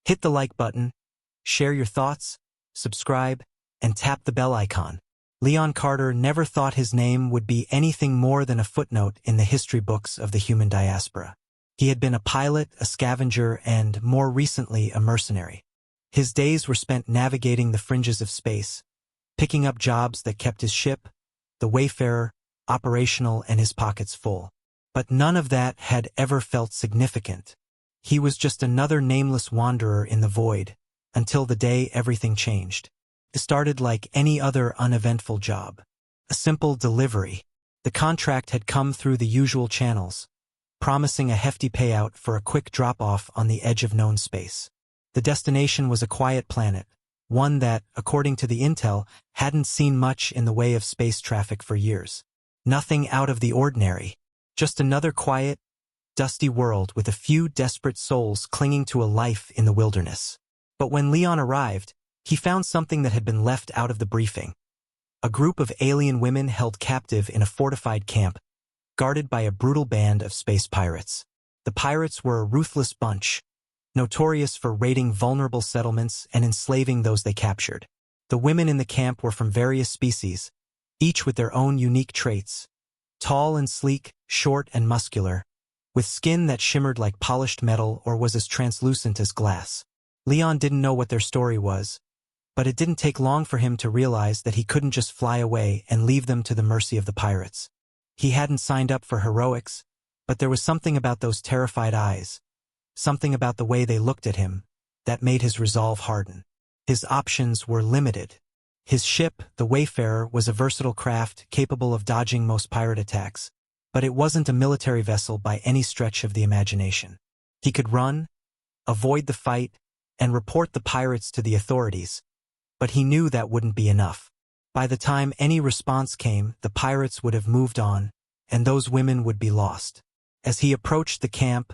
Hit the like button, share your thoughts, subscribe, and tap the bell icon. Leon Carter never thought his name would be anything more than a footnote in the history books of the human diaspora. He had been a pilot, a scavenger, and, more recently, a mercenary. His days were spent navigating the fringes of space, picking up jobs that kept his ship, the Wayfarer, operational and his pockets full. But none of that had ever felt significant. He was just another nameless wanderer in the void, until the day everything changed. It started like any other uneventful job. A simple delivery. The contract had come through the usual channels, promising a hefty payout for a quick drop-off on the edge of known space. The destination was a quiet planet, one that, according to the intel, hadn't seen much in the way of space traffic for years. Nothing out of the ordinary. Just another quiet, dusty world with a few desperate souls clinging to a life in the wilderness. But when Leon arrived, he found something that had been left out of the briefing. A group of alien women held captive in a fortified camp, guarded by a brutal band of space pirates. The pirates were a ruthless bunch, notorious for raiding vulnerable settlements and enslaving those they captured. The women in the camp were from various species, each with their own unique traits. Tall and sleek, short and muscular, with skin that shimmered like polished metal or was as translucent as glass. Leon didn't know what their story was, but it didn't take long for him to realize that he couldn't just fly away and leave them to the mercy of the pirates. He hadn't signed up for heroics, but there was something about those terrified eyes, something about the way they looked at him, that made his resolve harden. His options were limited. His ship, the Wayfarer, was a versatile craft capable of dodging most pirate attacks, but it wasn't a military vessel by any stretch of the imagination. He could run, avoid the fight, and report the pirates to the authorities, but he knew that wouldn't be enough. By the time any response came, the pirates would have moved on, and those women would be lost. As he approached the camp,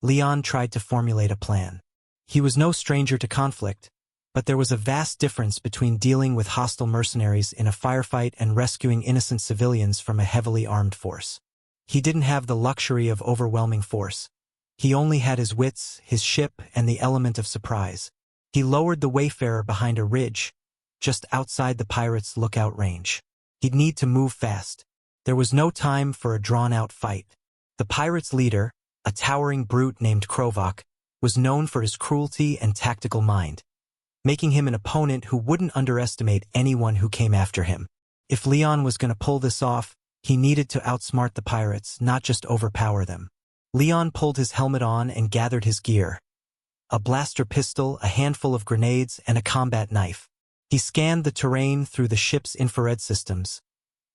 Leon tried to formulate a plan. He was no stranger to conflict, but there was a vast difference between dealing with hostile mercenaries in a firefight and rescuing innocent civilians from a heavily armed force. He didn't have the luxury of overwhelming force. He only had his wits, his ship, and the element of surprise. He lowered the Wayfarer behind a ridge, just outside the pirates' lookout range. He'd need to move fast. There was no time for a drawn-out fight. The pirates' leader, a towering brute named Krovak, was known for his cruelty and tactical mind, making him an opponent who wouldn't underestimate anyone who came after him. If Leon was going to pull this off, he needed to outsmart the pirates, not just overpower them. Leon pulled his helmet on and gathered his gear. A blaster pistol, a handful of grenades, and a combat knife. He scanned the terrain through the ship's infrared systems,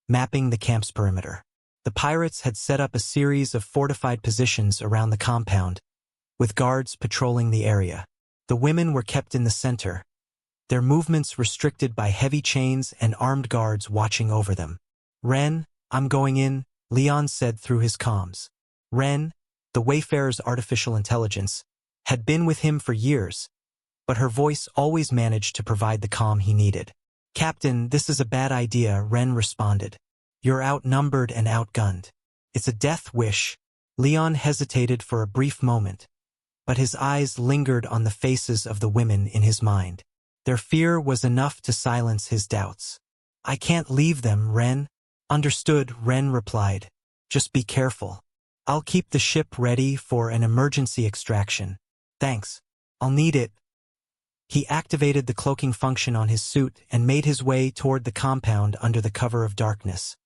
mapping the camp's perimeter. The pirates had set up a series of fortified positions around the compound, with guards patrolling the area. The women were kept in the center, their movements restricted by heavy chains and armed guards watching over them. "Ren, I'm going in," Leon said through his comms. Ren, the Wayfarer's artificial intelligence, had been with him for years, but her voice always managed to provide the calm he needed. "Captain, this is a bad idea," Ren responded. "You're outnumbered and outgunned. It's a death wish." Leon hesitated for a brief moment, but his eyes lingered on the faces of the women in his mind. Their fear was enough to silence his doubts. "I can't leave them, Ren." "Understood," Ren replied. "Just be careful. I'll keep the ship ready for an emergency extraction." "Thanks. I'll need it." He activated the cloaking function on his suit and made his way toward the compound under the cover of darkness,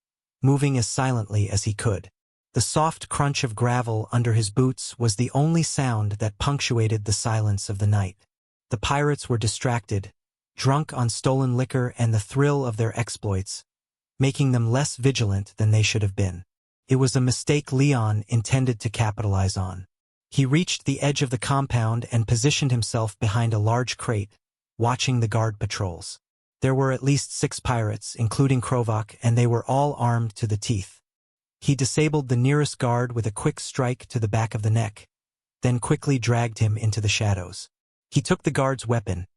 moving as silently as he could. The soft crunch of gravel under his boots was the only sound that punctuated the silence of the night. The pirates were distracted, drunk on stolen liquor and the thrill of their exploits, making them less vigilant than they should have been. It was a mistake Leon intended to capitalize on. He reached the edge of the compound and positioned himself behind a large crate, watching the guard patrols. There were at least 6 pirates, including Krovak, and they were all armed to the teeth. He disabled the nearest guard with a quick strike to the back of the neck, then quickly dragged him into the shadows. He took the guard's weapon,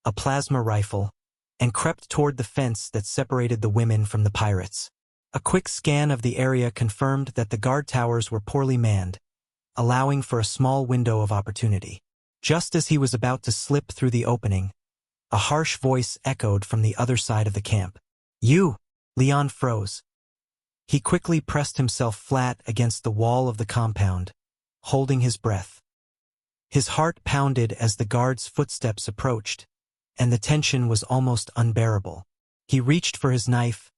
a plasma rifle, and crept toward the fence that separated the women from the pirates. A quick scan of the area confirmed that the guard towers were poorly manned, allowing for a small window of opportunity. Just as he was about to slip through the opening, a harsh voice echoed from the other side of the camp. "You!" Leon froze. He quickly pressed himself flat against the wall of the compound, holding his breath. His heart pounded as the guard's footsteps approached, and the tension was almost unbearable. He reached for his knife,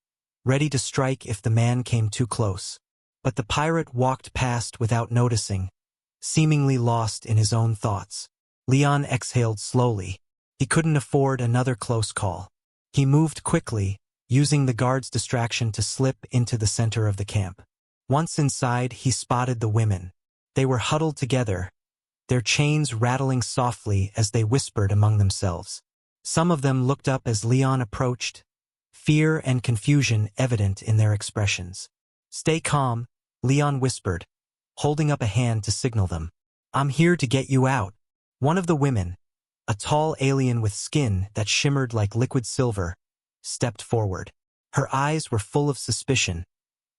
ready to strike if the man came too close. But the pirate walked past without noticing, seemingly lost in his own thoughts. Leon exhaled slowly. He couldn't afford another close call. He moved quickly, using the guard's distraction to slip into the center of the camp. Once inside, he spotted the women. They were huddled together, their chains rattling softly as they whispered among themselves. Some of them looked up as Leon approached, fear and confusion evident in their expressions. "Stay calm," Leon whispered, holding up a hand to signal them. "I'm here to get you out." One of the women, a tall alien with skin that shimmered like liquid silver, stepped forward. Her eyes were full of suspicion,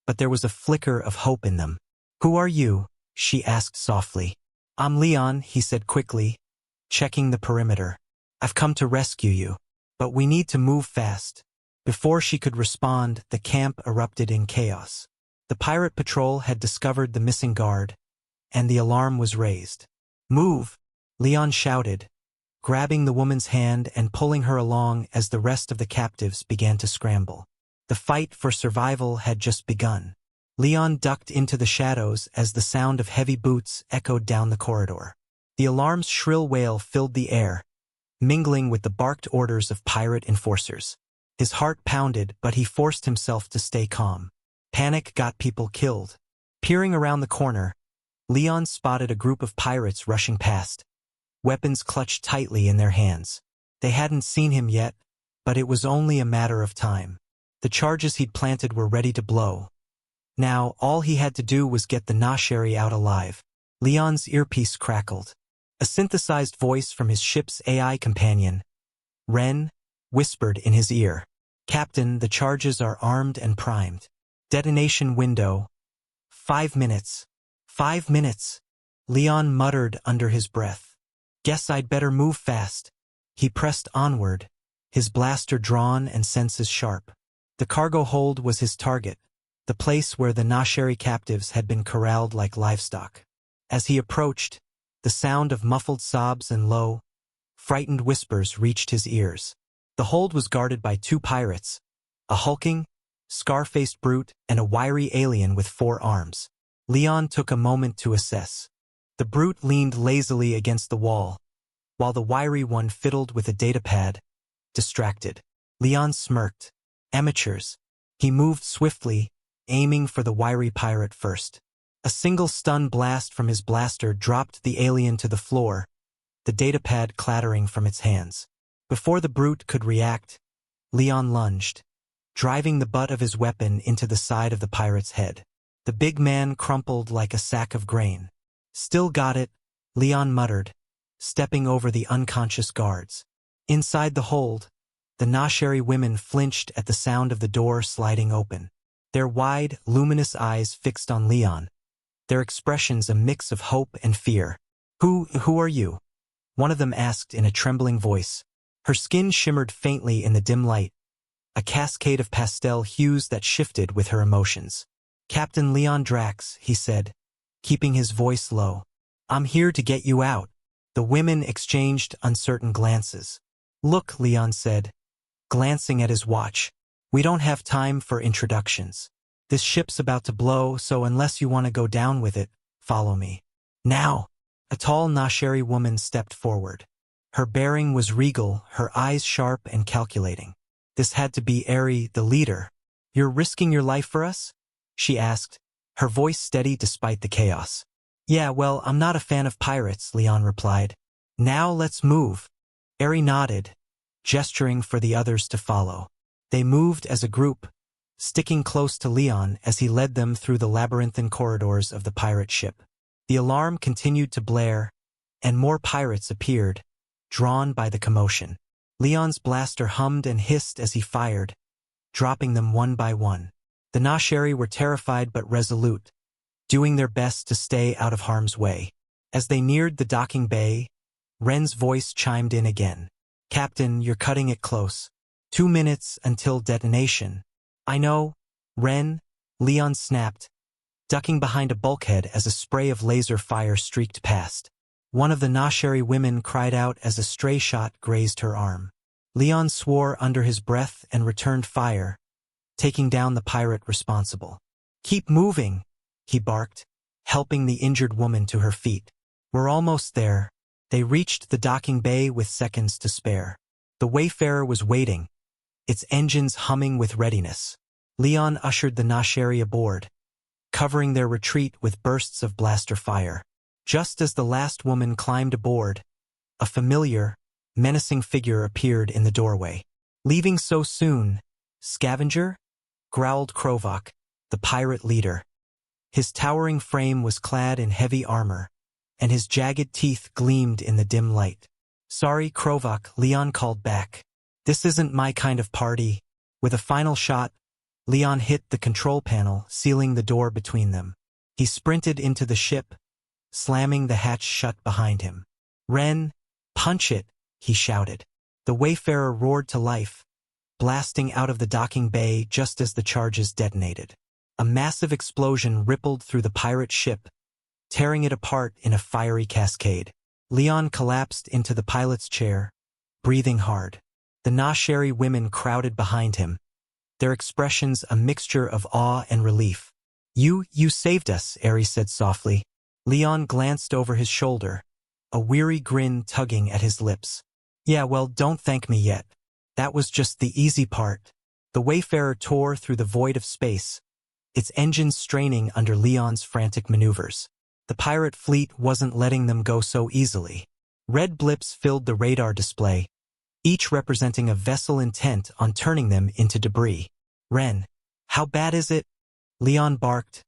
but there was a flicker of hope in them. "Who are you?" she asked softly. "I'm Leon," he said quickly, checking the perimeter. "I've come to rescue you, but we need to move fast." Before she could respond, the camp erupted in chaos. The pirate patrol had discovered the missing guard, and the alarm was raised. "Move!" Leon shouted, grabbing the woman's hand and pulling her along as the rest of the captives began to scramble. The fight for survival had just begun. Leon ducked into the shadows as the sound of heavy boots echoed down the corridor. The alarm's shrill wail filled the air, mingling with the barked orders of pirate enforcers. His heart pounded, but he forced himself to stay calm. Panic got people killed. Peering around the corner, Leon spotted a group of pirates rushing past, weapons clutched tightly in their hands. They hadn't seen him yet, but it was only a matter of time. The charges he'd planted were ready to blow. Now, all he had to do was get the Nasheri out alive. Leon's earpiece crackled. A synthesized voice from his ship's AI companion, Ren, whispered in his ear. "Captain, the charges are armed and primed. Detonation window. 5 minutes. 5 minutes." Leon muttered under his breath. "Guess I'd better move fast." He pressed onward, his blaster drawn and senses sharp. The cargo hold was his target, the place where the Nasheri captives had been corralled like livestock. As he approached, the sound of muffled sobs and low, frightened whispers reached his ears. The hold was guarded by 2 pirates, a hulking, scar-faced brute and a wiry alien with 4 arms. Leon took a moment to assess. The brute leaned lazily against the wall, while the wiry one fiddled with a datapad, distracted. Leon smirked. Amateurs. He moved swiftly, aiming for the wiry pirate first. A single stun blast from his blaster dropped the alien to the floor, the datapad clattering from its hands. Before the brute could react, Leon lunged, driving the butt of his weapon into the side of the pirate's head. The big man crumpled like a sack of grain. "Still got it," Leon muttered, stepping over the unconscious guards. Inside the hold, the Nasheri women flinched at the sound of the door sliding open, their wide, luminous eyes fixed on Leon, their expressions a mix of hope and fear. Who are you?" one of them asked in a trembling voice. Her skin shimmered faintly in the dim light, a cascade of pastel hues that shifted with her emotions. "Captain Leon Drax," he said, keeping his voice low. "I'm here to get you out." The women exchanged uncertain glances. "Look," Leon said, glancing at his watch. "We don't have time for introductions. This ship's about to blow, so unless you want to go down with it, follow me." "Now!" A tall Nasheri woman stepped forward. Her bearing was regal, her eyes sharp and calculating. This had to be Eri, the leader. "You're risking your life for us?" she asked, her voice steady despite the chaos. "Yeah, well, I'm not a fan of pirates," Leon replied. "Now let's move." Eri nodded, gesturing for the others to follow. They moved as a group, sticking close to Leon as he led them through the labyrinthine corridors of the pirate ship. The alarm continued to blare, and more pirates appeared, drawn by the commotion. Leon's blaster hummed and hissed as he fired, dropping them one by one. The Nasheri were terrified but resolute, doing their best to stay out of harm's way. As they neared the docking bay, Ren's voice chimed in again. Captain, you're cutting it close. 2 minutes until detonation. I know, Ren, Leon snapped, ducking behind a bulkhead as a spray of laser fire streaked past. One of the Nasheri women cried out as a stray shot grazed her arm. Leon swore under his breath and returned fire, taking down the pirate responsible. Keep moving, he barked, helping the injured woman to her feet. We're almost there. They reached the docking bay with seconds to spare. The Wayfarer was waiting, its engines humming with readiness. Leon ushered the Nasheri aboard, covering their retreat with bursts of blaster fire. Just as the last woman climbed aboard, a familiar, menacing figure appeared in the doorway. Leaving so soon, scavenger? Growled Krovak, the pirate leader. His towering frame was clad in heavy armor, and his jagged teeth gleamed in the dim light. Sorry, Krovak, Leon called back. This isn't my kind of party. With a final shot, Leon hit the control panel, sealing the door between them. He sprinted into the ship, slamming the hatch shut behind him. Ren, punch it, he shouted. The Wayfarer roared to life, blasting out of the docking bay just as the charges detonated. A massive explosion rippled through the pirate ship, tearing it apart in a fiery cascade. Leon collapsed into the pilot's chair, breathing hard. The Nasheri women crowded behind him, their expressions a mixture of awe and relief. You saved us, Ares said softly. Leon glanced over his shoulder, a weary grin tugging at his lips. Yeah, well, don't thank me yet. That was just the easy part. The Wayfarer tore through the void of space, its engines straining under Leon's frantic maneuvers. The pirate fleet wasn't letting them go so easily. Red blips filled the radar display, each representing a vessel intent on turning them into debris. Ren, how bad is it? Leon barked,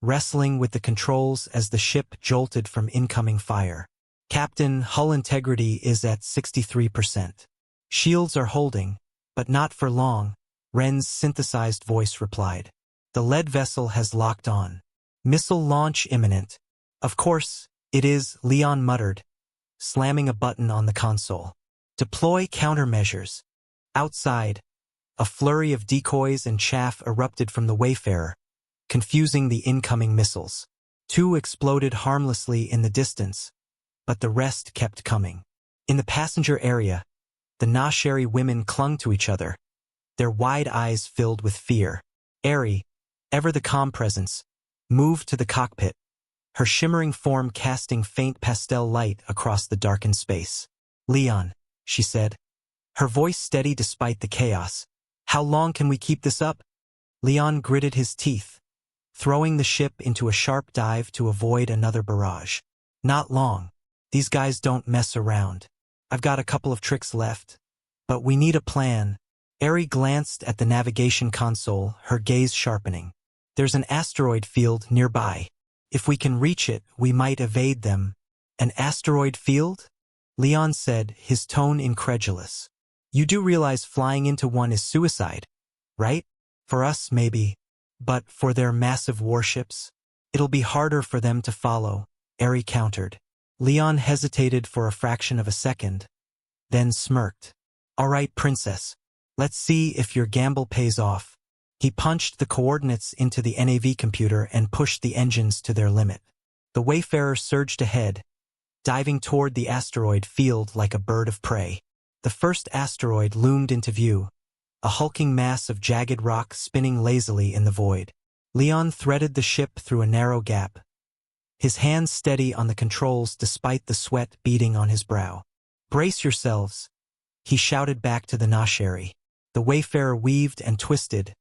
wrestling with the controls as the ship jolted from incoming fire. Captain, hull integrity is at 63%. Shields are holding, but not for long, Ren's synthesized voice replied. The lead vessel has locked on. Missile launch imminent. Of course, it is, Leon muttered, slamming a button on the console. Deploy countermeasures. Outside, a flurry of decoys and chaff erupted from the Wayfarer, confusing the incoming missiles. 2 exploded harmlessly in the distance, but the rest kept coming. In the passenger area, the Nasheri women clung to each other, their wide eyes filled with fear. Eri, ever the calm presence, moved to the cockpit, her shimmering form casting faint pastel light across the darkened space. Leon, she said, her voice steady despite the chaos. How long can we keep this up? Leon gritted his teeth, throwing the ship into a sharp dive to avoid another barrage. Not long. These guys don't mess around. I've got a couple of tricks left, but we need a plan. Eri glanced at the navigation console, her gaze sharpening. There's an asteroid field nearby. If we can reach it, we might evade them. An asteroid field? Leon said, his tone incredulous. You do realize flying into one is suicide, right? For us, maybe. But for their massive warships, it'll be harder for them to follow, Eri countered. Leon hesitated for a fraction of a second, then smirked. All right, princess. Let's see if your gamble pays off. He punched the coordinates into the NAV computer and pushed the engines to their limit. The Wayfarer surged ahead, diving toward the asteroid field like a bird of prey. The first asteroid loomed into view, a hulking mass of jagged rock spinning lazily in the void. Leon threaded the ship through a narrow gap, his hands steady on the controls despite the sweat beading on his brow. Brace yourselves, he shouted back to the Nasheri. The Wayfarer weaved and twisted,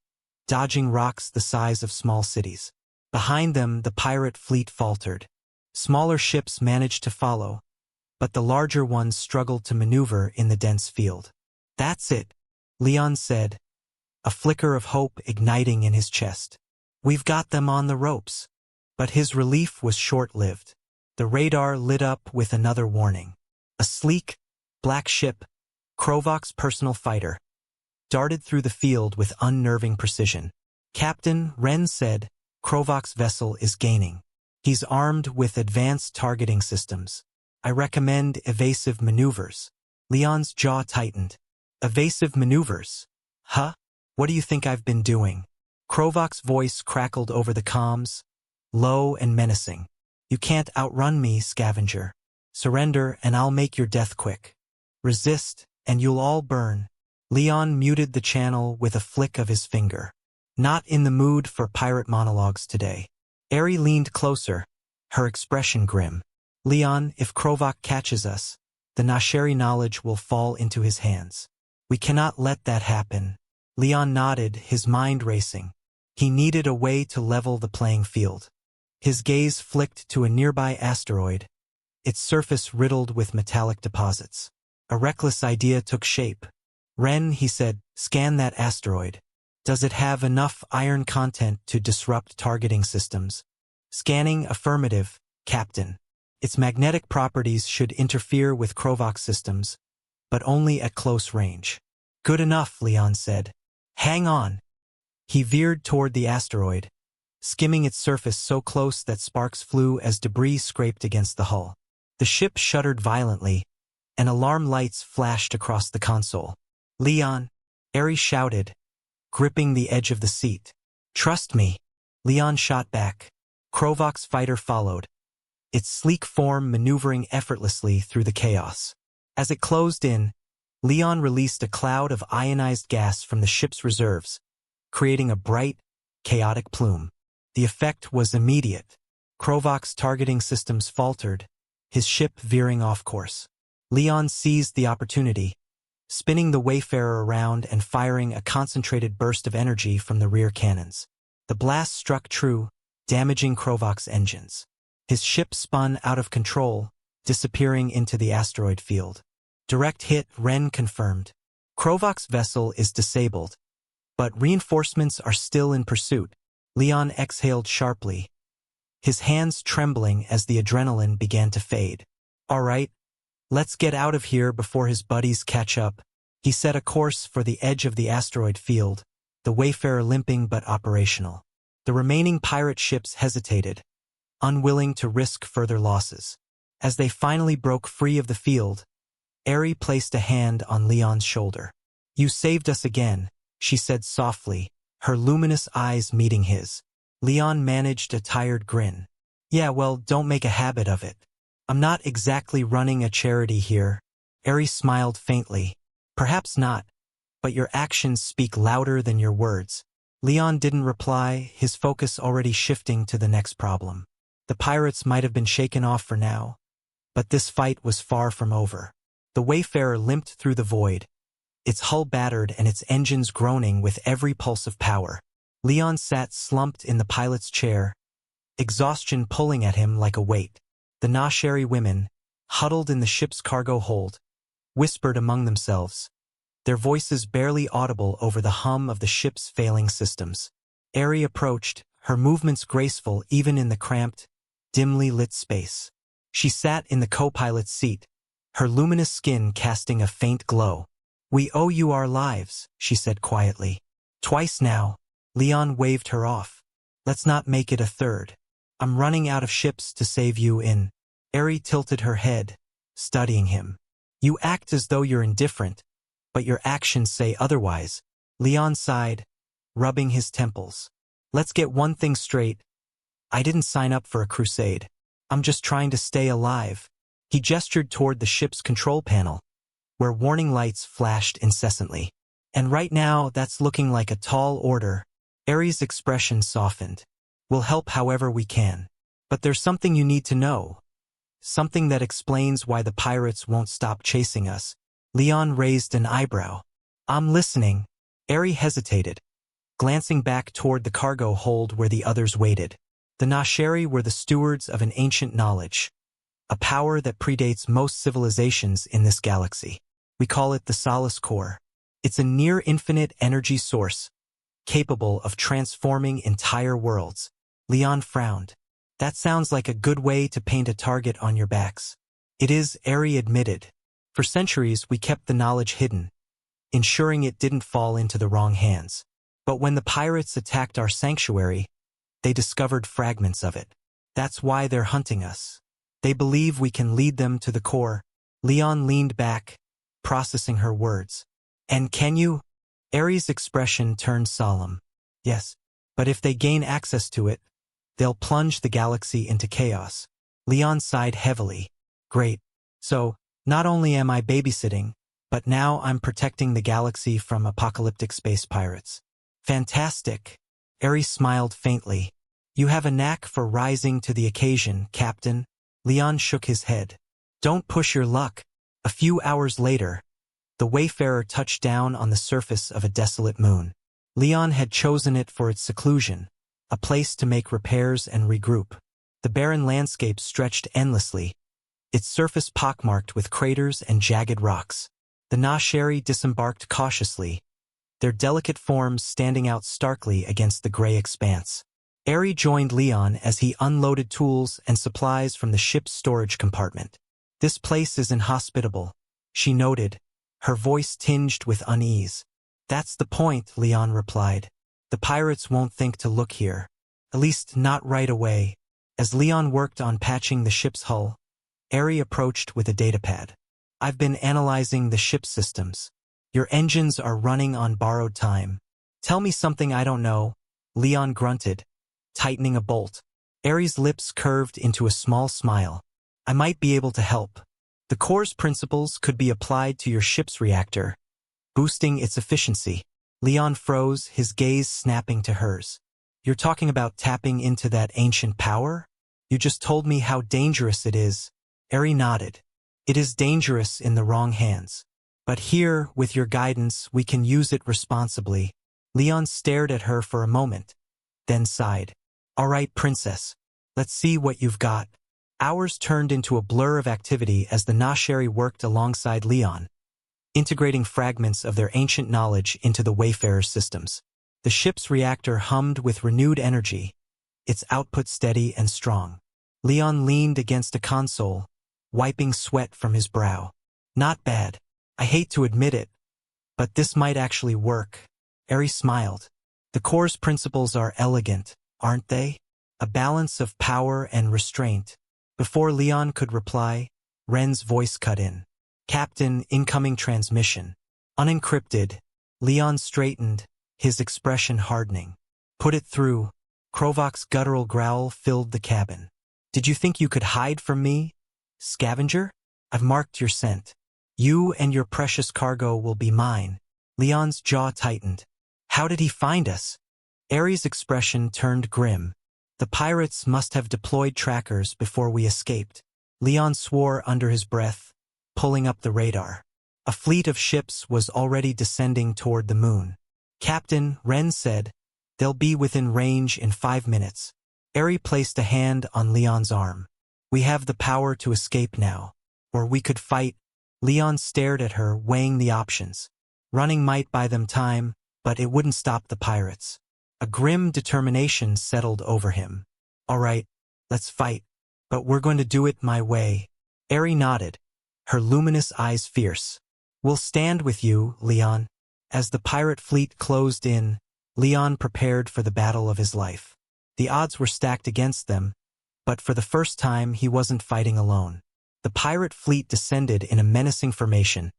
dodging rocks the size of small cities. Behind them, the pirate fleet faltered. Smaller ships managed to follow, but the larger ones struggled to maneuver in the dense field. That's it, Leon said, a flicker of hope igniting in his chest. We've got them on the ropes. But his relief was short-lived. The radar lit up with another warning. A sleek, black ship, Krovak's personal fighter, darted through the field with unnerving precision. Captain, Ren said, Krovak's vessel is gaining. He's armed with advanced targeting systems. I recommend evasive maneuvers. Leon's jaw tightened. Evasive maneuvers? Huh? What do you think I've been doing? Krovak's voice crackled over the comms, low and menacing. You can't outrun me, scavenger. Surrender and I'll make your death quick. Resist and you'll all burn. Leon muted the channel with a flick of his finger. Not in the mood for pirate monologues today. Eri leaned closer, her expression grim. Leon, if Krovak catches us, the Nasheri knowledge will fall into his hands. We cannot let that happen. Leon nodded, his mind racing. He needed a way to level the playing field. His gaze flicked to a nearby asteroid, its surface riddled with metallic deposits. A reckless idea took shape. Ren, he said, scan that asteroid. Does it have enough iron content to disrupt targeting systems? Scanning affirmative, Captain. Its magnetic properties should interfere with Krovak systems, but only at close range. Good enough, Leon said. Hang on. He veered toward the asteroid, skimming its surface so close that sparks flew as debris scraped against the hull. The ship shuddered violently, and alarm lights flashed across the console. Leon, Eri shouted, gripping the edge of the seat. Trust me. Leon shot back. Krovak's fighter followed, its sleek form maneuvering effortlessly through the chaos. As it closed in, Leon released a cloud of ionized gas from the ship's reserves, creating a bright, chaotic plume. The effect was immediate. Krovak's targeting systems faltered, his ship veering off course. Leon seized the opportunity, spinning the Wayfarer around and firing a concentrated burst of energy from the rear cannons. The blast struck true, damaging Krovak's engines. His ship spun out of control, disappearing into the asteroid field. Direct hit, Ren confirmed. Krovak's vessel is disabled, but reinforcements are still in pursuit. Leon exhaled sharply, his hands trembling as the adrenaline began to fade. All right, let's get out of here before his buddies catch up. He set a course for the edge of the asteroid field, the Wayfarer limping but operational. The remaining pirate ships hesitated, unwilling to risk further losses. As they finally broke free of the field, Eri placed a hand on Leon's shoulder. You saved us again, she said softly, her luminous eyes meeting his. Leon managed a tired grin. Yeah, well, don't make a habit of it. I'm not exactly running a charity here. Eri smiled faintly. Perhaps not, but your actions speak louder than your words. Leon didn't reply, his focus already shifting to the next problem. The pirates might have been shaken off for now, but this fight was far from over. The Wayfarer limped through the void, its hull battered and its engines groaning with every pulse of power. Leon sat slumped in the pilot's chair, exhaustion pulling at him like a weight. The Nasheri women, huddled in the ship's cargo hold, whispered among themselves, their voices barely audible over the hum of the ship's failing systems. Eri approached, her movements graceful even in the cramped, dimly lit space. She sat in the co-pilot's seat, her luminous skin casting a faint glow. We owe you our lives, she said quietly. Twice now. Leon waved her off. Let's not make it a third. I'm running out of ships to save you in. Eri tilted her head, studying him. You act as though you're indifferent, but your actions say otherwise. Leon sighed, rubbing his temples. Let's get one thing straight. I didn't sign up for a crusade. I'm just trying to stay alive. He gestured toward the ship's control panel, where warning lights flashed incessantly. And right now, that's looking like a tall order. Eri's expression softened. We'll help however we can. But there's something you need to know. Something that explains why the pirates won't stop chasing us. Leon raised an eyebrow. I'm listening. Eri hesitated, glancing back toward the cargo hold where the others waited. The Nasheri were the stewards of an ancient knowledge, a power that predates most civilizations in this galaxy. We call it the Solace Core. It's a near-infinite energy source, capable of transforming entire worlds. Leon frowned. That sounds like a good way to paint a target on your backs. It is, Eri admitted. For centuries, we kept the knowledge hidden, ensuring it didn't fall into the wrong hands. But when the pirates attacked our sanctuary, they discovered fragments of it. That's why they're hunting us. They believe we can lead them to the core. Leon leaned back, processing her words. And can you? Ares' expression turned solemn. Yes. But if they gain access to it, they'll plunge the galaxy into chaos. Leon sighed heavily. Great. So, not only am I babysitting, but now I'm protecting the galaxy from apocalyptic space pirates. Fantastic. Ares smiled faintly. You have a knack for rising to the occasion, Captain. Leon shook his head. Don't push your luck. A few hours later, the Wayfarer touched down on the surface of a desolate moon. Leon had chosen it for its seclusion, a place to make repairs and regroup. The barren landscape stretched endlessly, its surface pockmarked with craters and jagged rocks. The Nasheri disembarked cautiously, their delicate forms standing out starkly against the gray expanse. Eri joined Leon as he unloaded tools and supplies from the ship's storage compartment. This place is inhospitable, she noted, her voice tinged with unease. That's the point, Leon replied. The pirates won't think to look here. At least not right away. As Leon worked on patching the ship's hull, Eri approached with a datapad. I've been analyzing the ship's systems. Your engines are running on borrowed time. Tell me something I don't know, Leon grunted, tightening a bolt. Eri's lips curved into a small smile. I might be able to help. The core's principles could be applied to your ship's reactor, boosting its efficiency. Leon froze, his gaze snapping to hers. You're talking about tapping into that ancient power? You just told me how dangerous it is. Eri nodded. It is dangerous in the wrong hands. But here, with your guidance, we can use it responsibly. Leon stared at her for a moment, then sighed. All right, princess. Let's see what you've got. Hours turned into a blur of activity as the Nasheri worked alongside Leon, integrating fragments of their ancient knowledge into the Wayfarer's systems. The ship's reactor hummed with renewed energy, its output steady and strong. Leon leaned against a console, wiping sweat from his brow. Not bad. I hate to admit it, but this might actually work. Eri smiled. The core's principles are elegant, aren't they? A balance of power and restraint. Before Leon could reply, Ren's voice cut in. Captain, incoming transmission. Unencrypted. Leon straightened, his expression hardening. Put it through. Krovak's guttural growl filled the cabin. Did you think you could hide from me? Scavenger? I've marked your scent. You and your precious cargo will be mine. Leon's jaw tightened. How did he find us? Eri's expression turned grim. The pirates must have deployed trackers before we escaped. Leon swore under his breath, pulling up the radar. A fleet of ships was already descending toward the moon. Captain, Ren said, they'll be within range in 5 minutes. Eri placed a hand on Leon's arm. We have the power to escape now. Or we could fight. Leon stared at her, weighing the options. Running might buy them time, but it wouldn't stop the pirates. A grim determination settled over him. All right, let's fight. But we're going to do it my way. Eri nodded, her luminous eyes fierce. We'll stand with you, Leon. As the pirate fleet closed in, Leon prepared for the battle of his life. The odds were stacked against them, but for the first time he wasn't fighting alone. The pirate fleet descended in a menacing formation,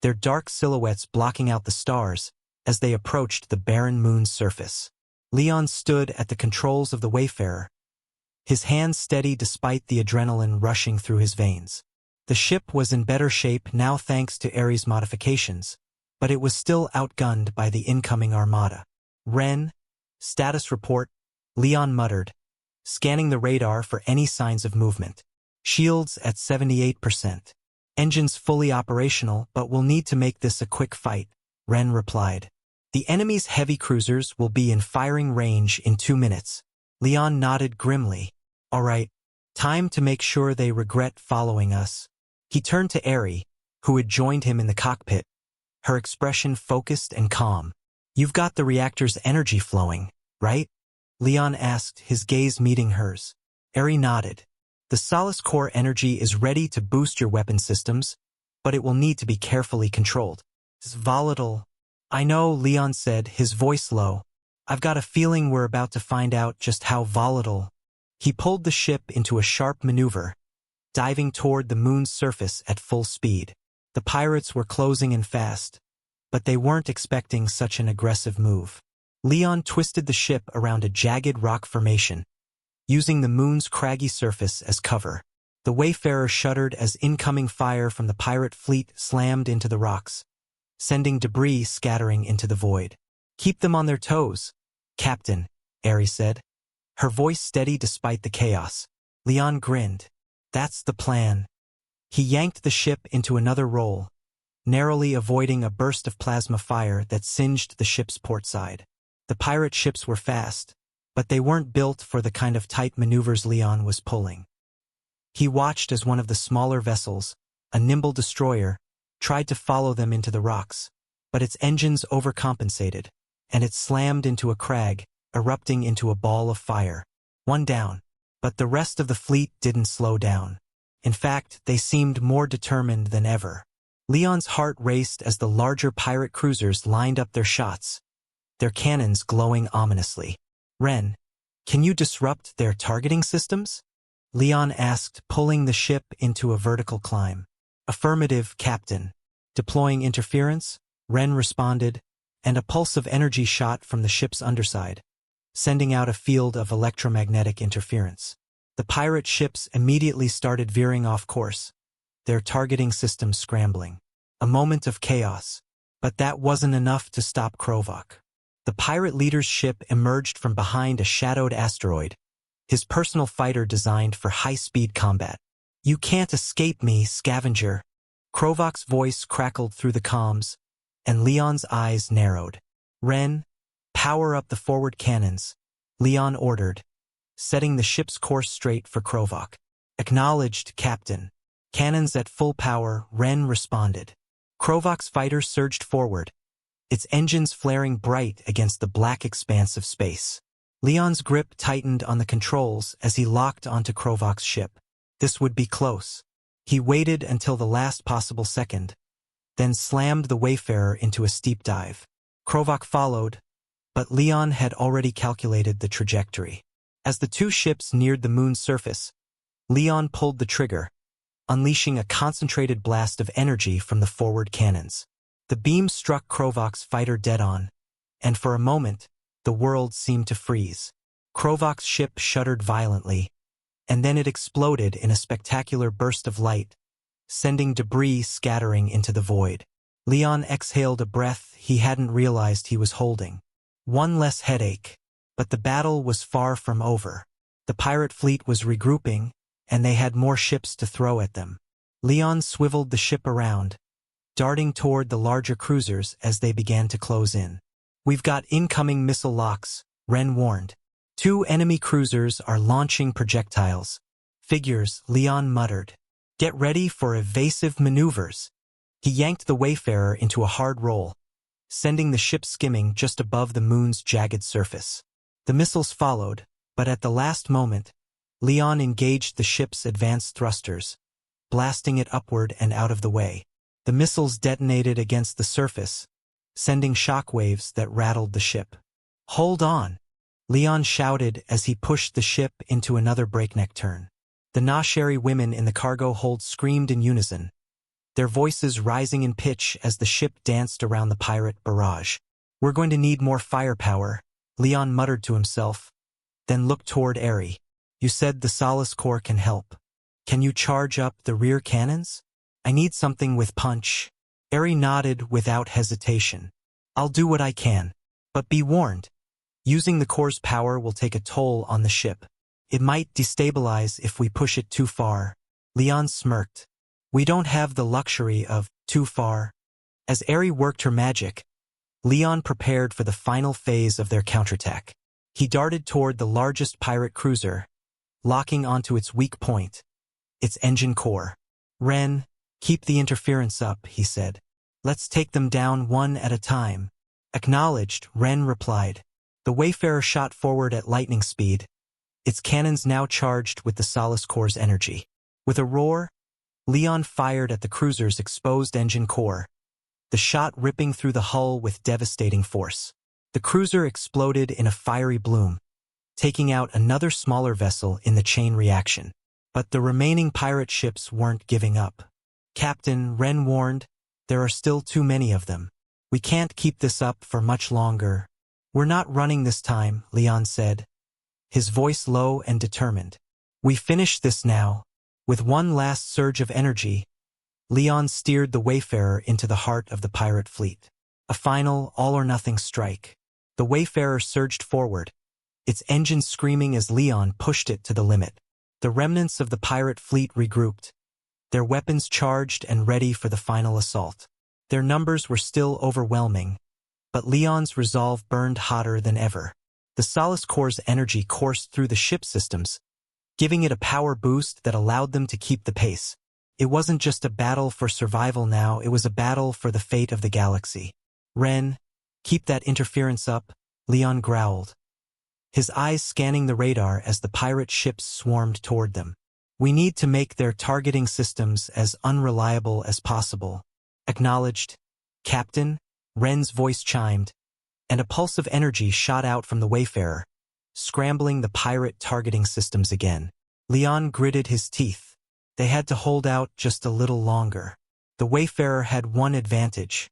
their dark silhouettes blocking out the stars as they approached the barren moon's surface. Leon stood at the controls of the Wayfarer, his hands steady despite the adrenaline rushing through his veins. The ship was in better shape now thanks to Ares' modifications, but it was still outgunned by the incoming armada. Ren, status report, Leon muttered, scanning the radar for any signs of movement. Shields at 78%. Engines fully operational, but we'll need to make this a quick fight, Ren replied. The enemy's heavy cruisers will be in firing range in 2 minutes. Leon nodded grimly. All right, time to make sure they regret following us. He turned to Eri, who had joined him in the cockpit, her expression focused and calm. You've got the reactor's energy flowing, right? Leon asked, his gaze meeting hers. Eri nodded. The Solace core energy is ready to boost your weapon systems, but it will need to be carefully controlled. It's volatile. I know, Leon said, his voice low. I've got a feeling we're about to find out just how volatile. He pulled the ship into a sharp maneuver, diving toward the moon's surface at full speed. The pirates were closing in fast, but they weren't expecting such an aggressive move. Leon twisted the ship around a jagged rock formation, using the moon's craggy surface as cover. The Wayfarer shuddered as incoming fire from the pirate fleet slammed into the rocks, sending debris scattering into the void. "Keep them on their toes, Captain," Ares said, her voice steady despite the chaos. Leon grinned. "That's the plan." He yanked the ship into another roll, narrowly avoiding a burst of plasma fire that singed the ship's port side. The pirate ships were fast, but they weren't built for the kind of tight maneuvers Leon was pulling. He watched as one of the smaller vessels, a nimble destroyer, tried to follow them into the rocks, but its engines overcompensated, and it slammed into a crag, erupting into a ball of fire. One down, but the rest of the fleet didn't slow down. In fact, they seemed more determined than ever. Leon's heart raced as the larger pirate cruisers lined up their shots, their cannons glowing ominously. "Ren, can you disrupt their targeting systems?" Leon asked, pulling the ship into a vertical climb. "Affirmative, Captain." Deploying interference, Ren responded, and a pulse of energy shot from the ship's underside, sending out a field of electromagnetic interference. The pirate ships immediately started veering off course, their targeting systems scrambling. A moment of chaos, but that wasn't enough to stop Krovok. The pirate leader's ship emerged from behind a shadowed asteroid, his personal fighter designed for high-speed combat. "You can't escape me, scavenger." Krovok's voice crackled through the comms, and Leon's eyes narrowed. "Ren, power up the forward cannons," Leon ordered, setting the ship's course straight for Krovok. "Acknowledged, Captain." Cannons at full power, Ren responded. Krovok's fighter surged forward, its engines flaring bright against the black expanse of space. Leon's grip tightened on the controls as he locked onto Krovok's ship. This would be close. He waited until the last possible second, then slammed the Wayfarer into a steep dive. Krovok followed, but Leon had already calculated the trajectory. As the two ships neared the moon's surface, Leon pulled the trigger, unleashing a concentrated blast of energy from the forward cannons. The beam struck Krovok's fighter dead on, and for a moment, the world seemed to freeze. Krovok's ship shuddered violently, and then it exploded in a spectacular burst of light, sending debris scattering into the void. Leon exhaled a breath he hadn't realized he was holding. One less headache, but the battle was far from over. The pirate fleet was regrouping, and they had more ships to throw at them. Leon swiveled the ship around, darting toward the larger cruisers as they began to close in. "We've got incoming missile locks," Ren warned. "Two enemy cruisers are launching projectiles." "Figures," Leon muttered. "Get ready for evasive maneuvers." He yanked the Wayfarer into a hard roll, sending the ship skimming just above the moon's jagged surface. The missiles followed, but at the last moment, Leon engaged the ship's advanced thrusters, blasting it upward and out of the way. The missiles detonated against the surface, sending shockwaves that rattled the ship. "Hold on," Leon shouted as he pushed the ship into another breakneck turn. The Nasheri women in the cargo hold screamed in unison, their voices rising in pitch as the ship danced around the pirate barrage. "We're going to need more firepower," Leon muttered to himself, then looked toward Eri. "You said the Solace Corps can help. Can you charge up the rear cannons? I need something with punch." Eri nodded without hesitation. "I'll do what I can. But be warned, using the Corps' power will take a toll on the ship. It might destabilize if we push it too far." Leon smirked. "We don't have the luxury of too far." As Eri worked her magic, Leon prepared for the final phase of their counterattack. He darted toward the largest pirate cruiser, locking onto its weak point, its engine core. "Ren, keep the interference up," he said. "Let's take them down one at a time." "Acknowledged," Ren replied. The Wayfarer shot forward at lightning speed, its cannons now charged with the Solace Corps' energy. With a roar, Leon fired at the cruiser's exposed engine core, the shot ripping through the hull with devastating force. The cruiser exploded in a fiery bloom, taking out another smaller vessel in the chain reaction. But the remaining pirate ships weren't giving up. Captain Ren warned, "There are still too many of them. We can't keep this up for much longer." "We're not running this time," Leon said, his voice low and determined. "We finish this now." With one last surge of energy, Leon steered the Wayfarer into the heart of the pirate fleet. A final all-or-nothing strike. The Wayfarer surged forward, its engine screaming as Leon pushed it to the limit. The remnants of the pirate fleet regrouped, their weapons charged and ready for the final assault. Their numbers were still overwhelming, but Leon's resolve burned hotter than ever. The Solace Core's energy coursed through the ship systems, giving it a power boost that allowed them to keep the pace. It wasn't just a battle for survival now, it was a battle for the fate of the galaxy. "Ren, keep that interference up," Leon growled, his eyes scanning the radar as the pirate ships swarmed toward them. "We need to make their targeting systems as unreliable as possible." "Acknowledged, Captain," Ren's voice chimed, and a pulse of energy shot out from the Wayfarer, scrambling the pirate targeting systems again. Leon gritted his teeth. They had to hold out just a little longer. The Wayfarer had one advantage: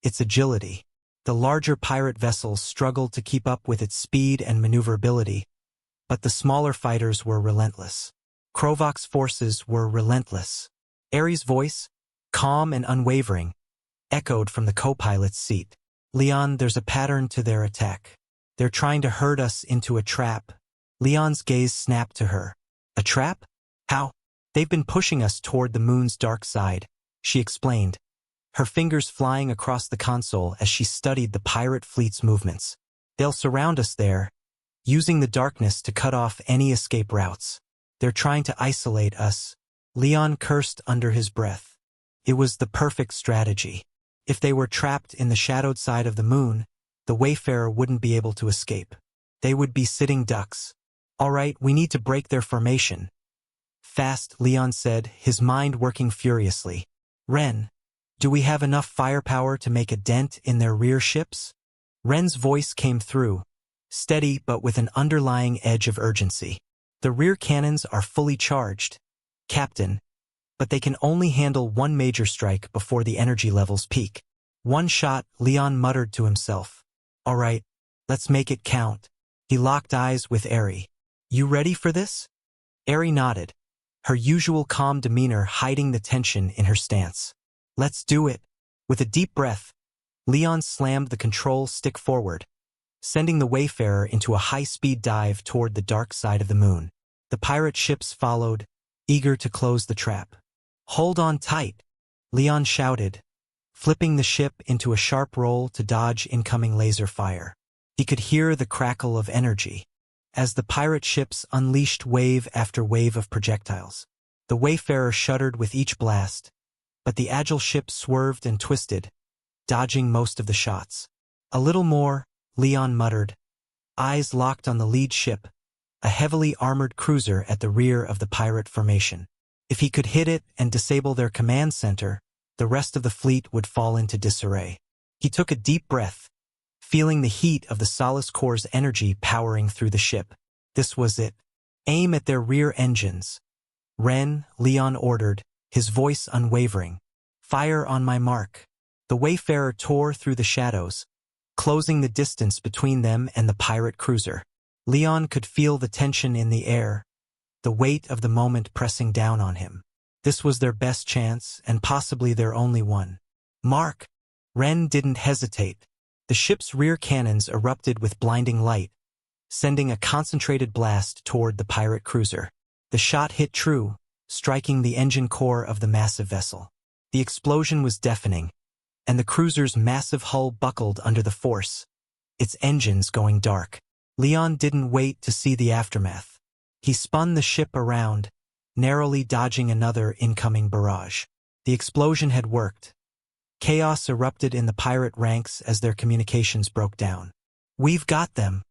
its agility. The larger pirate vessels struggled to keep up with its speed and maneuverability, but the smaller fighters were relentless. Krovok's forces were relentless. Ares' voice, calm and unwavering, echoed from the co-pilot's seat. "Leon, there's a pattern to their attack. They're trying to herd us into a trap." Leon's gaze snapped to her. "A trap? How?" "They've been pushing us toward the moon's dark side," she explained, her fingers flying across the console as she studied the pirate fleet's movements. "They'll surround us there, using the darkness to cut off any escape routes. They're trying to isolate us." Leon cursed under his breath. It was the perfect strategy. If they were trapped in the shadowed side of the moon, the Wayfarer wouldn't be able to escape. They would be sitting ducks. "All right, we need to break their formation." "Fast," Leon said, his mind working furiously. "Ren, do we have enough firepower to make a dent in their rear ships?" Ren's voice came through, steady but with an underlying edge of urgency. "The rear cannons are fully charged, Captain, but they can only handle one major strike before the energy levels peak." "One shot," Leon muttered to himself. "All right, let's make it count." He locked eyes with Eri. "You ready for this?" Eri nodded, her usual calm demeanor hiding the tension in her stance. "Let's do it." With a deep breath, Leon slammed the control stick forward, sending the Wayfarer into a high-speed dive toward the dark side of the moon. The pirate ships followed, eager to close the trap. "Hold on tight," Leon shouted, flipping the ship into a sharp roll to dodge incoming laser fire. He could hear the crackle of energy as the pirate ships unleashed wave after wave of projectiles. The Wayfarer shuddered with each blast, but the agile ship swerved and twisted, dodging most of the shots. "A little more," Leon muttered, eyes locked on the lead ship, a heavily armored cruiser at the rear of the pirate formation. If he could hit it and disable their command center, the rest of the fleet would fall into disarray. He took a deep breath, feeling the heat of the Solace Core's energy powering through the ship. This was it. "Aim at their rear engines." "Ren," Leon ordered, his voice unwavering. "Fire on my mark." The Wayfarer tore through the shadows, closing the distance between them and the pirate cruiser. Leon could feel the tension in the air, the weight of the moment pressing down on him. This was their best chance, and possibly their only one. "Mark!" Ren didn't hesitate. The ship's rear cannons erupted with blinding light, sending a concentrated blast toward the pirate cruiser. The shot hit true, striking the engine core of the massive vessel. The explosion was deafening, and the cruiser's massive hull buckled under the force, its engines going dark. Leon didn't wait to see the aftermath. He spun the ship around, narrowly dodging another incoming barrage. The explosion had worked. Chaos erupted in the pirate ranks as their communications broke down. "We've got them."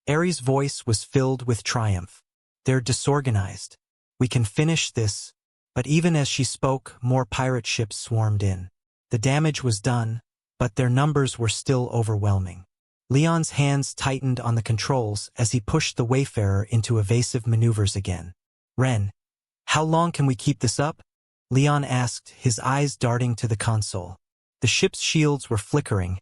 Ares' voice was filled with triumph. "They're disorganized. We can finish this." But even as she spoke, more pirate ships swarmed in. The damage was done, but their numbers were still overwhelming. Leon's hands tightened on the controls as he pushed the Wayfarer into evasive maneuvers again. "Ren, How long can we keep this up? Leon asked, his eyes darting to the console. The ship's shields were flickering,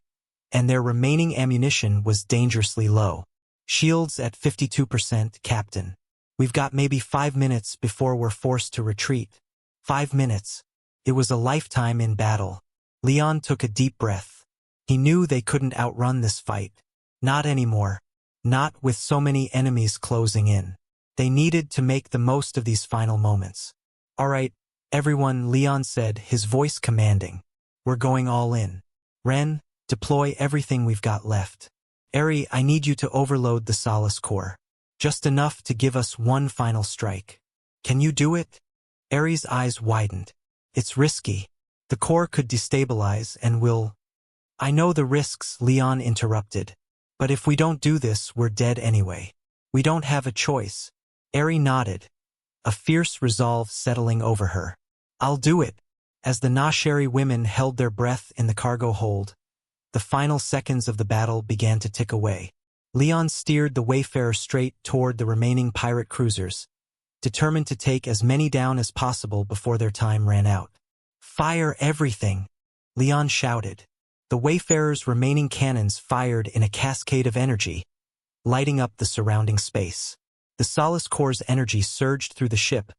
and their remaining ammunition was dangerously low. Shields at 52%, Captain. We've got maybe 5 minutes before we're forced to retreat. 5 minutes. It was a lifetime in battle. Leon took a deep breath. He knew they couldn't outrun this fight. Not anymore. Not with so many enemies closing in. They needed to make the most of these final moments. All right, everyone, Leon said, his voice commanding. We're going all in. Ren, deploy everything we've got left. Eri, I need you to overload the Solace core. Just enough to give us one final strike. Can you do it? Eri's eyes widened. It's risky. The core could destabilize and will... I know the risks, Leon interrupted. But if we don't do this, we're dead anyway. We don't have a choice. Eri nodded, a fierce resolve settling over her. I'll do it. As the Nasheri women held their breath in the cargo hold, the final seconds of the battle began to tick away. Leon steered the Wayfarer straight toward the remaining pirate cruisers, determined to take as many down as possible before their time ran out. Fire everything, Leon shouted. The Wayfarer's remaining cannons fired in a cascade of energy, lighting up the surrounding space. The Solace core's energy surged through the ship,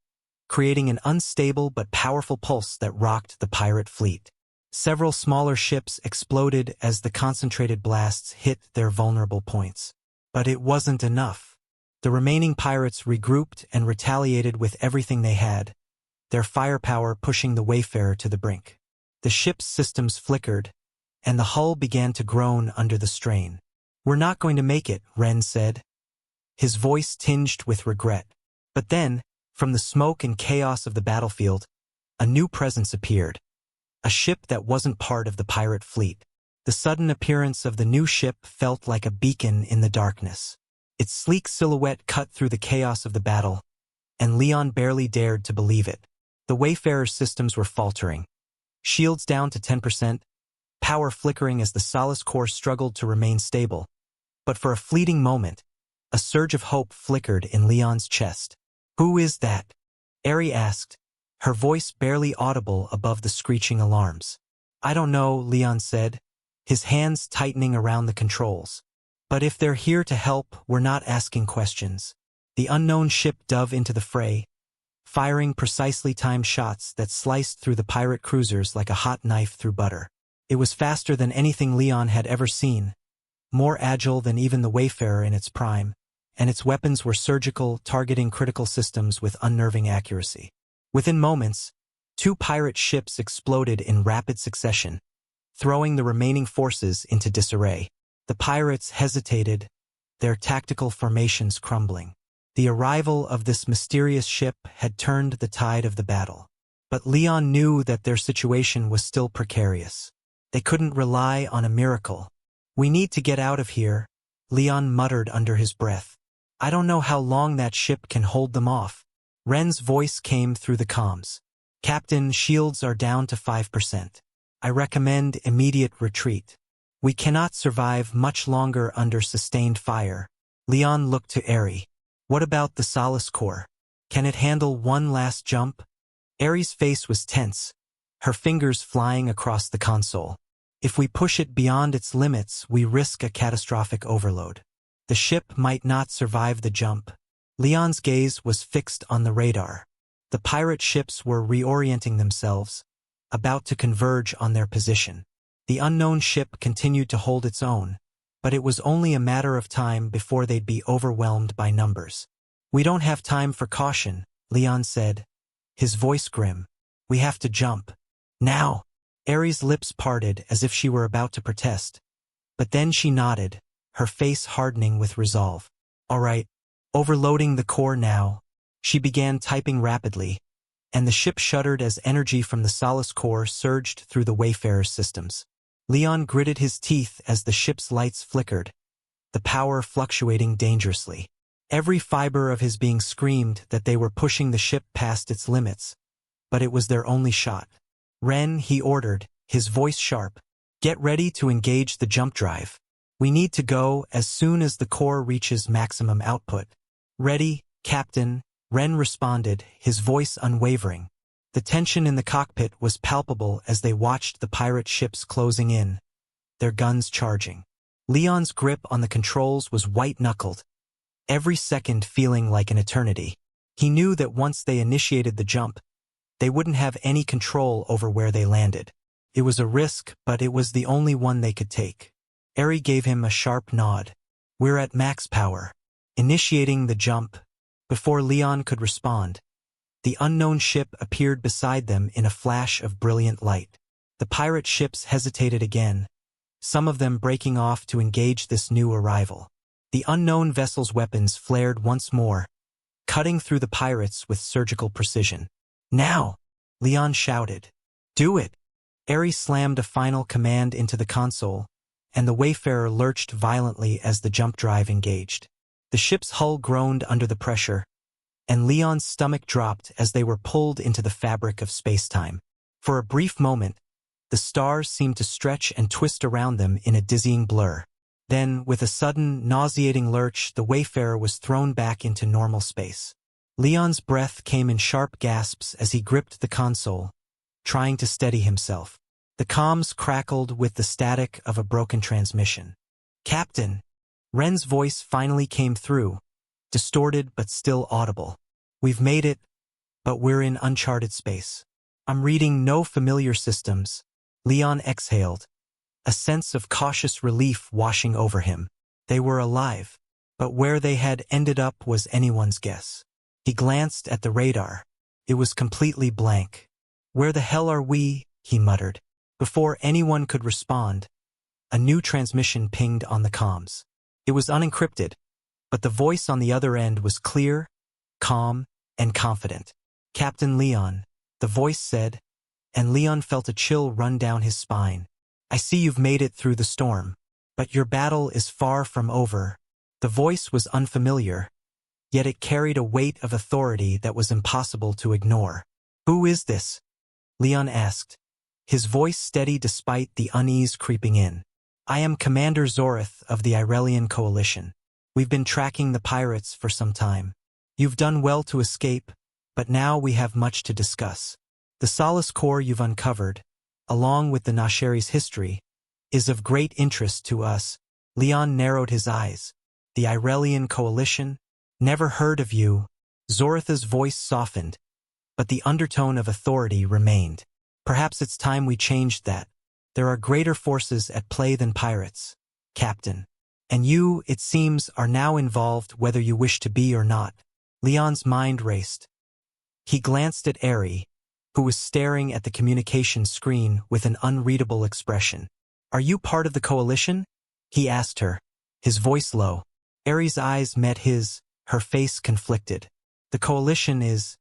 creating an unstable but powerful pulse that rocked the pirate fleet. Several smaller ships exploded as the concentrated blasts hit their vulnerable points. But it wasn't enough. The remaining pirates regrouped and retaliated with everything they had, their firepower pushing the Wayfarer to the brink. The ship's systems flickered, and the hull began to groan under the strain. We're not going to make it, Ren said, his voice tinged with regret. But then, from the smoke and chaos of the battlefield, a new presence appeared. A ship that wasn't part of the pirate fleet. The sudden appearance of the new ship felt like a beacon in the darkness. Its sleek silhouette cut through the chaos of the battle, and Leon barely dared to believe it. The Wayfarer's systems were faltering. Shields down to 10%, power flickering as the Solace core struggled to remain stable. But for a fleeting moment, a surge of hope flickered in Leon's chest. Who is that? Eri asked, her voice barely audible above the screeching alarms. I don't know, Leon said, his hands tightening around the controls. But if they're here to help, we're not asking questions. The unknown ship dove into the fray, firing precisely timed shots that sliced through the pirate cruisers like a hot knife through butter. It was faster than anything Leon had ever seen, more agile than even the Wayfarer in its prime, and its weapons were surgical, targeting critical systems with unnerving accuracy. Within moments, 2 pirate ships exploded in rapid succession, throwing the remaining forces into disarray. The pirates hesitated, their tactical formations crumbling. The arrival of this mysterious ship had turned the tide of the battle. But Leon knew that their situation was still precarious. They couldn't rely on a miracle. We need to get out of here, Leon muttered under his breath. I don't know how long that ship can hold them off. Ren's voice came through the comms. Captain, shields are down to 5%. I recommend immediate retreat. We cannot survive much longer under sustained fire. Leon looked to Eri. What about the Solace core? Can it handle one last jump? Eri's face was tense, her fingers flying across the console. If we push it beyond its limits, we risk a catastrophic overload. The ship might not survive the jump. Leon's gaze was fixed on the radar. The pirate ships were reorienting themselves, about to converge on their position. The unknown ship continued to hold its own, but it was only a matter of time before they'd be overwhelmed by numbers. We don't have time for caution, Leon said, his voice grim. We have to jump. Now! Eri's lips parted as if she were about to protest. But then she nodded, her face hardening with resolve. All right, overloading the core now. She began typing rapidly, and the ship shuddered as energy from the Solace core surged through the Wayfarer's systems. Leon gritted his teeth as the ship's lights flickered, the power fluctuating dangerously. Every fiber of his being screamed that they were pushing the ship past its limits, but it was their only shot. Ren, he ordered, his voice sharp. Get ready to engage the jump drive. We need to go as soon as the core reaches maximum output. Ready, Captain, Ren responded, his voice unwavering. The tension in the cockpit was palpable as they watched the pirate ships closing in, their guns charging. Leon's grip on the controls was white-knuckled, every second feeling like an eternity. He knew that once they initiated the jump, they wouldn't have any control over where they landed. It was a risk, but it was the only one they could take. Eri gave him a sharp nod. We're at max power. Initiating the jump. Before Leon could respond, the unknown ship appeared beside them in a flash of brilliant light. The pirate ships hesitated again, some of them breaking off to engage this new arrival. The unknown vessel's weapons flared once more, cutting through the pirates with surgical precision. Now! Leon shouted. Do it! Eri slammed a final command into the console, and the Wayfarer lurched violently as the jump drive engaged. The ship's hull groaned under the pressure, and Leon's stomach dropped as they were pulled into the fabric of space-time. For a brief moment, the stars seemed to stretch and twist around them in a dizzying blur. Then, with a sudden, nauseating lurch, the Wayfarer was thrown back into normal space. Leon's breath came in sharp gasps as he gripped the console, trying to steady himself. The comms crackled with the static of a broken transmission. Captain! Ren's voice finally came through, distorted but still audible. We've made it, but we're in uncharted space. I'm reading no familiar systems. Leon exhaled, a sense of cautious relief washing over him. They were alive, but where they had ended up was anyone's guess. He glanced at the radar. It was completely blank. Where the hell are we? He muttered. Before anyone could respond, a new transmission pinged on the comms. It was unencrypted, but the voice on the other end was clear, calm, and confident. Captain Leon, the voice said, and Leon felt a chill run down his spine. I see you've made it through the storm, but your battle is far from over. The voice was unfamiliar, yet it carried a weight of authority that was impossible to ignore. Who is this? Leon asked, his voice steady despite the unease creeping in. I am Commander Zorith of the Irelian Coalition. We've been tracking the pirates for some time. You've done well to escape, but now we have much to discuss. The Solace Core you've uncovered, along with the Nasheri's history, is of great interest to us. Leon narrowed his eyes. The Irelian Coalition? Never heard of you. Zorith's voice softened, but the undertone of authority remained. Perhaps it's time we changed that. There are greater forces at play than pirates, Captain. And you, it seems, are now involved whether you wish to be or not. Leon's mind raced. He glanced at Eri, who was staring at the communication screen with an unreadable expression. Are you part of the coalition? He asked her, his voice low. Eri's eyes met his, her face conflicted. The coalition is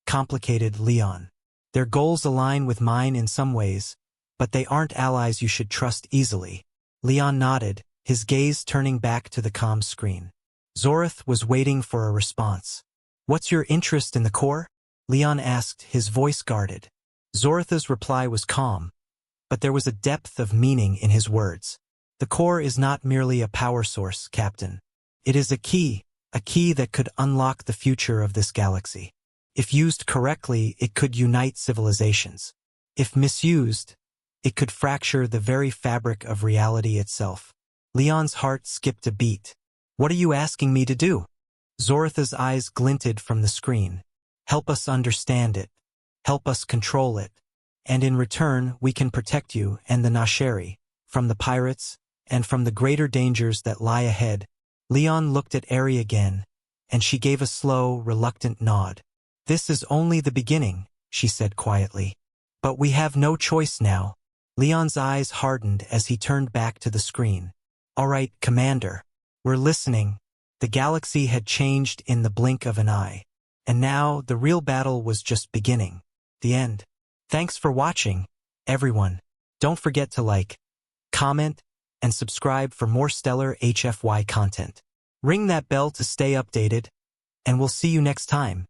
complicated, Leon. Their goals align with mine in some ways, but they aren't allies you should trust easily. Leon nodded, his gaze turning back to the comm screen. Zorith was waiting for a response. What's your interest in the core? Leon asked, his voice guarded. Zorith's reply was calm, but there was a depth of meaning in his words. The core is not merely a power source, Captain. It is a key that could unlock the future of this galaxy. If used correctly, it could unite civilizations. If misused, it could fracture the very fabric of reality itself. Leon's heart skipped a beat. What are you asking me to do? Zorith's eyes glinted from the screen. Help us understand it. Help us control it. And in return, we can protect you and the Nasheri from the pirates and from the greater dangers that lie ahead. Leon looked at Eri again, and she gave a slow, reluctant nod. This is only the beginning, she said quietly. But we have no choice now. Leon's eyes hardened as he turned back to the screen. All right, Commander. We're listening. The galaxy had changed in the blink of an eye. And now, the real battle was just beginning. The end. Thanks for watching, everyone. Don't forget to like, comment, and subscribe for more stellar HFY content. Ring that bell to stay updated, and we'll see you next time.